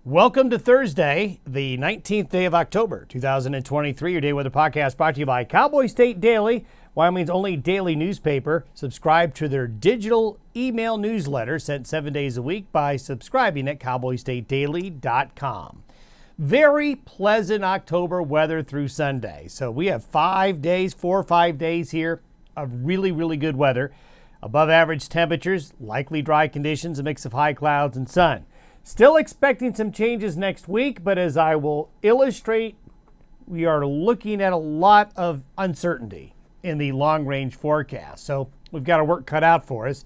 Welcome to Thursday, the 19th day of October, 2023. Your Day Weather Podcast brought to you by Cowboy State Daily, Wyoming's only daily newspaper. Subscribe to their digital email newsletter sent 7 days a week by subscribing at cowboystatedaily.com. Very pleasant October weather through Sunday. So we have 5 days, 4 or 5 days here of really, really good weather. Above average temperatures, likely dry conditions, a mix of high clouds and sun. Still expecting some changes next week, but as I will illustrate, we are looking at a lot of uncertainty in the long-range forecast. So we've got our work cut out for us.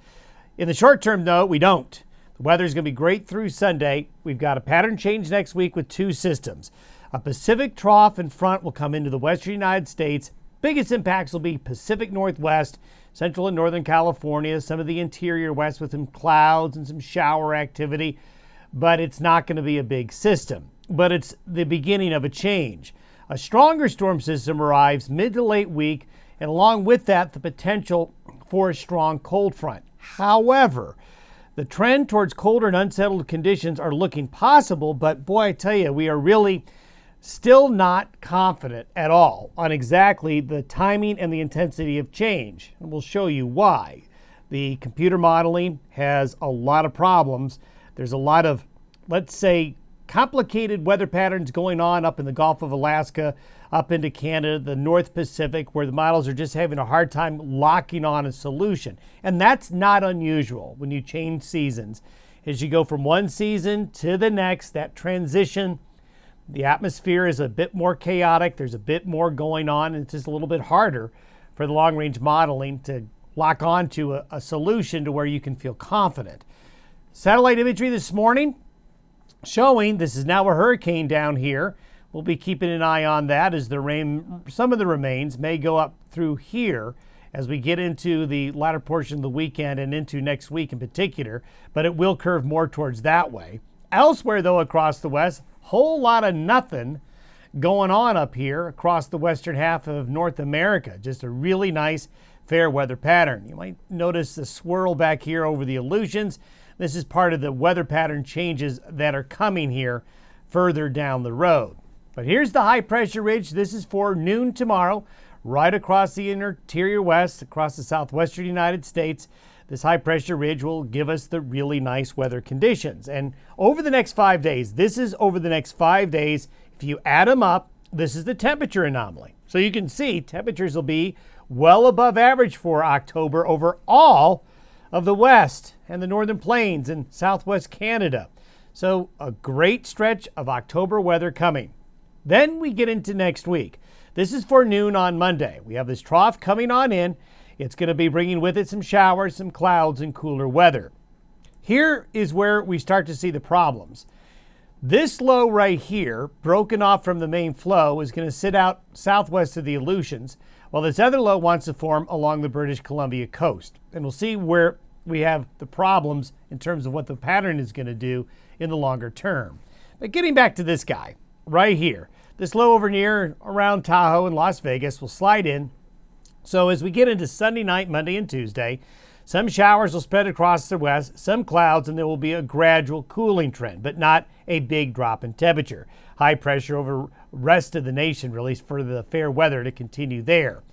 In the short term, though, we don't. The weather's going to be great through Sunday. We've got a pattern change next week with two systems. A Pacific trough in front will come into the western United States. Biggest impacts will be Pacific Northwest, Central and Northern California, some of the interior west with some clouds and some shower activity. But it's not going to be a big system. But it's the beginning of a change. A stronger storm system arrives mid to late week, and along with that, the potential for a strong cold front. However, the trend towards colder and unsettled conditions are looking possible, but boy, I tell you, we are really still not confident at all on exactly the timing and the intensity of change. And we'll show you why. The computer modeling has a lot of problems. There's a lot of, let's say, complicated weather patterns going on up in the Gulf of Alaska, up into Canada, the North Pacific, where the models are just having a hard time locking on a solution. And that's not unusual when you change seasons. As you go from one season to the next, that transition, the atmosphere is a bit more chaotic. There's a bit more going on, and it's just a little bit harder for the long-range modeling to lock onto a solution to where you can feel confident. Satellite imagery this morning showing this is now a hurricane down here. We'll be keeping an eye on that as some of the remains may go up through here as we get into the latter portion of the weekend and into next week in particular, but it will curve more towards that way. Elsewhere, though, across the west, whole lot of nothing going on up here across the western half of North America. Just a really nice fair weather pattern. You might notice the swirl back here over the Aleutians. This is part of the weather pattern changes that are coming here further down the road. But here's the high pressure ridge. This is for noon tomorrow, right across the interior west, across the southwestern United States. This high pressure ridge will give us the really nice weather conditions. And over the next 5 days, this is over the next 5 days, if you add them up, this is the temperature anomaly. So you can see temperatures will be well above average for October over all of the west and the northern plains and southwest Canada. So a great stretch of October weather coming. Then we get into next week. This is for noon on Monday. We have this trough coming on in. It's going to be bringing with it some showers, some clouds, and cooler weather. Here is where we start to see the problems. This low right here, broken off from the main flow, is going to sit out southwest of the Aleutians, while this other low wants to form along the British Columbia coast. And we'll see where we have the problems in terms of what the pattern is going to do in the longer term. But getting back to this guy right here, this low over near around Tahoe and Las Vegas will slide in. So as we get into Sunday night, Monday, and Tuesday, some showers will spread across the west, some clouds, and there will be a gradual cooling trend, but not a big drop in temperature. High pressure over rest of the nation, really, for the fair weather to continue there.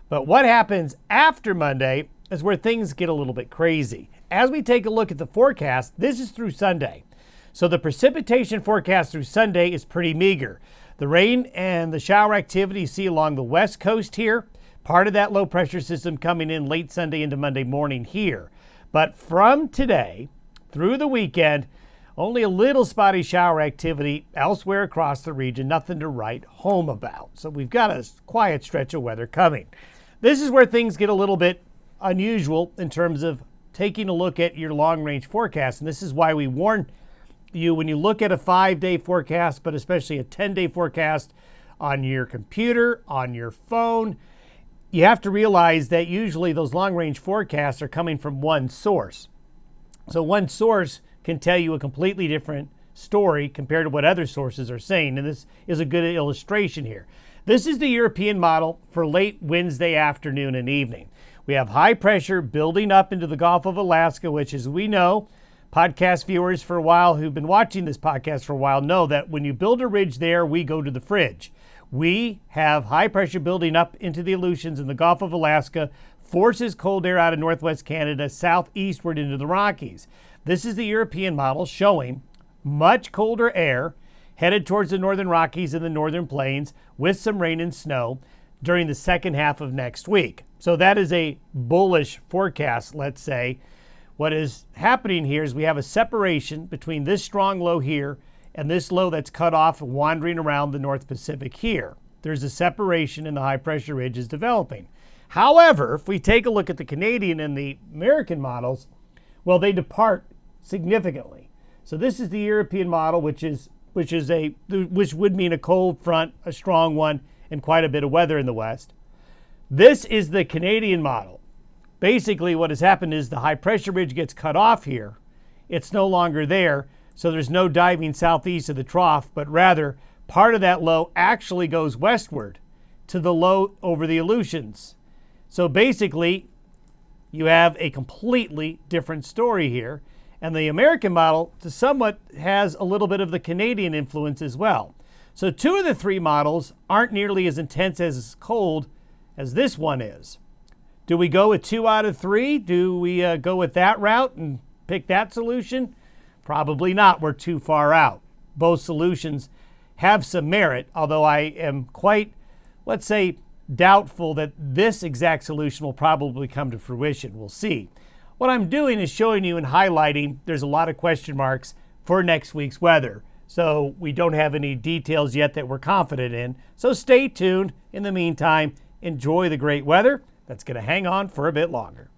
But what happens after Monday is where things get a little bit crazy. As we take a look at the forecast, this is through Sunday. So the precipitation forecast through Sunday is pretty meager. The rain and the shower activity you see along the west coast here, part of that low pressure system coming in late Sunday into Monday morning here. But from today through the weekend, only a little spotty shower activity elsewhere across the region, nothing to write home about. So we've got a quiet stretch of weather coming. This is where things get a little bit unusual in terms of taking a look at your long-range forecast. And this is why we warn you when you look at a 5-day forecast, but especially a 10-day forecast on your computer, on your phone, you have to realize that usually those long-range forecasts are coming from one source. So one source can tell you a completely different story compared to what other sources are saying. And this is a good illustration here. This is the European model for late Wednesday afternoon and evening. We have high pressure building up into the Gulf of Alaska, which, as we know, Podcast viewers for a while who've been watching this podcast for a while know that when you build a ridge there, we go to the fridge. We have high pressure building up into the Aleutians in the Gulf of Alaska, forces cold air out of northwest Canada southeastward into the Rockies. This is the European model showing much colder air headed towards the northern Rockies and the northern plains with some rain and snow during the second half of next week. So that is a bullish forecast, let's say. What is happening here is we have a separation between this strong low here and this low that's cut off wandering around the North Pacific here. There's a separation and the high pressure ridge is developing. However, if we take a look at the Canadian and the American models, well, they depart significantly. So this is the European model, which would mean a cold front, a strong one, and quite a bit of weather in the west. This is the Canadian model. Basically, what has happened is the high pressure ridge gets cut off here. It's no longer there, so there's no diving southeast of the trough, but rather part of that low actually goes westward to the low over the Aleutians. So basically, you have a completely different story here. And the American model somewhat has a little bit of the Canadian influence as well. So two of the three models aren't nearly as intense as cold as this one is. Do we go with 2 out of 3? Do we go with that route and pick that solution? Probably not. We're too far out. Both solutions have some merit, although I am quite, let's say, doubtful that this exact solution will probably come to fruition. We'll see. What I'm doing is showing you and highlighting there's a lot of question marks for next week's weather. So we don't have any details yet that we're confident in. So stay tuned. In the meantime, enjoy the great weather that's going to hang on for a bit longer.